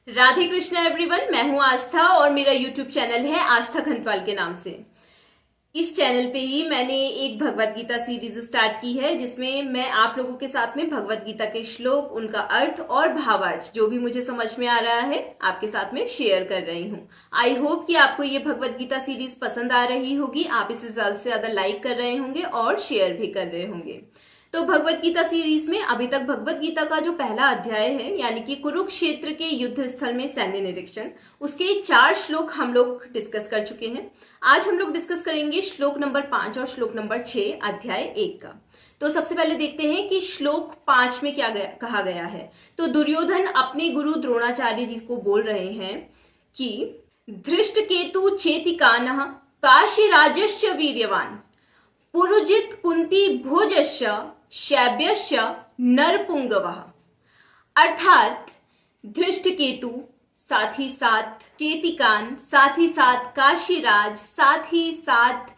Radhe Krishna everyone, मैं हूं आस्था और मेरा यूट्यूब चैनल है आस्था खंतवाल के नाम से। इस चैनल पे ही मैंने एक भगवत गीता सीरीज स्टार्ट की है जिसमें मैं आप लोगों के साथ में भगवत गीता के श्लोक, उनका अर्थ और भावार्थ जो भी मुझे समझ में आ रहा है आपके साथ में शेयर कर रही हूँ। आई होप कि आपको ये भगवत गीता सीरीज पसंद आ रही होगी, आप इसे ज्यादा से ज्यादा लाइक कर रहे होंगे और शेयर भी कर रहे होंगे। तो भगवत गीता सीरीज में अभी तक भगवत गीता का जो पहला अध्याय है यानी कि कुरुक्षेत्र के युद्ध स्थल में सैन्य निरीक्षण, उसके 4 श्लोक हम लोग डिस्कस कर चुके हैं। आज हम लोग डिस्कस करेंगे श्लोक नंबर 5 और श्लोक नंबर 6 अध्याय 1 का। तो सबसे पहले देखते हैं कि श्लोक 5 में क्या कहा गया है। तो दुर्योधन अपने गुरु द्रोणाचार्य जी को बोल रहे हैं कि धृष्टकेतु चेतिकानः काशीराजश्च वीर्यवान पुरुजित कुंती भोजश्च शैब्यश्च नरपुंगवः। अर्थात धृष्टकेतु, साथ ही साथ चेतिकान, साथ ही साथ काशीराज, साथ ही साथ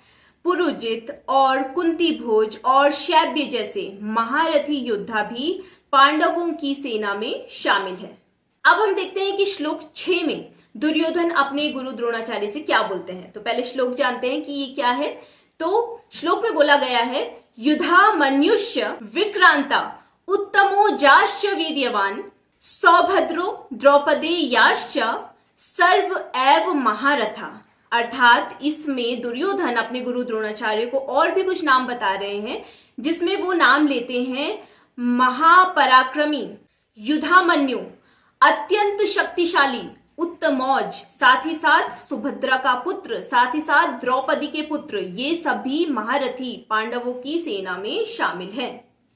पुरुजित और कुंती भोज और शैब्य जैसे महारथी योद्धा भी पांडवों की सेना में शामिल है। अब हम देखते हैं कि श्लोक 6 में दुर्योधन अपने गुरु द्रोणाचार्य से क्या बोलते हैं। तो पहले श्लोक जानते हैं कि ये क्या है। तो श्लोक में बोला गया है, युधा मन्युष्य विक्रांता उत्तमो जाश्च वीर्यवान सौभद्रो द्रौपदी याश्च सर्व एव महारथा। अर्थात इसमें दुर्योधन अपने गुरु द्रोणाचार्य को और भी कुछ नाम बता रहे हैं जिसमें वो नाम लेते हैं महापराक्रमी, युधामन्यु, अत्यंत शक्तिशाली, उत्तमौज, साथ ही साथ सुभद्रा का पुत्र, साथ ही साथ द्रौपदी के पुत्र, ये सभी महारथी पांडवों की सेना में शामिल हैं।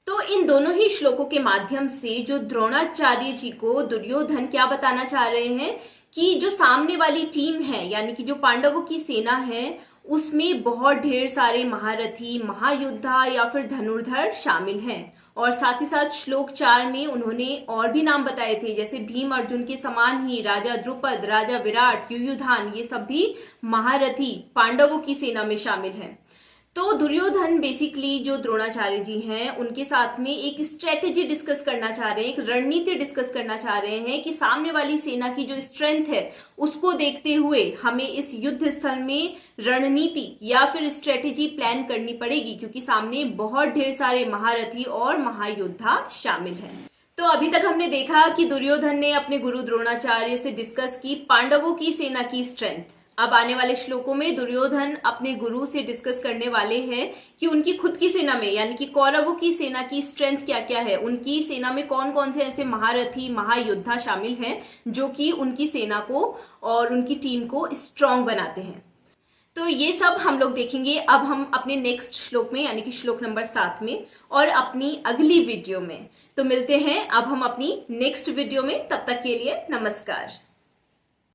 तो इन दोनों ही श्लोकों के माध्यम से जो द्रोणाचार्य जी को दुर्योधन क्या बताना चाह रहे हैं कि जो सामने वाली टीम है यानी कि जो पांडवों की सेना है उसमें बहुत ढेर सारे महारथी, महायोद्धा या फिर धनुर्धर शामिल हैं। और साथ ही साथ श्लोक 4 में उन्होंने और भी नाम बताए थे, जैसे भीम अर्जुन के समान ही राजा द्रुपद, राजा विराट, युयुधान, ये सब भी महारथी पांडवों की सेना में शामिल हैं। तो दुर्योधन बेसिकली जो द्रोणाचार्य जी हैं उनके साथ में एक स्ट्रेटेजी डिस्कस करना चाह रहे हैं, एक रणनीति डिस्कस करना चाह रहे हैं कि सामने वाली सेना की जो स्ट्रेंथ है उसको देखते हुए हमें इस युद्ध स्थल में रणनीति या फिर स्ट्रेटेजी प्लान करनी पड़ेगी क्योंकि सामने बहुत ढेर सारे महारथी और महायोद्धा शामिल हैं। तो अभी तक हमने देखा कि दुर्योधन ने अपने गुरु द्रोणाचार्य से डिस्कस की पांडवों की सेना की स्ट्रेंथ। अब आने वाले श्लोकों में दुर्योधन अपने गुरु से डिस्कस करने वाले हैं कि उनकी खुद की सेना में यानी कि कौरवों की सेना की स्ट्रेंथ क्या क्या है, उनकी सेना में कौन कौन से ऐसे महारथी, महायोद्धा शामिल हैं जो कि उनकी सेना को और उनकी टीम को स्ट्रांग बनाते हैं। तो ये सब हम लोग देखेंगे अब हम अपने नेक्स्ट श्लोक में यानी कि श्लोक नंबर 7 में और अपनी अगली वीडियो में। तो मिलते हैं अब हम अपनी नेक्स्ट वीडियो में, तब तक के लिए नमस्कार।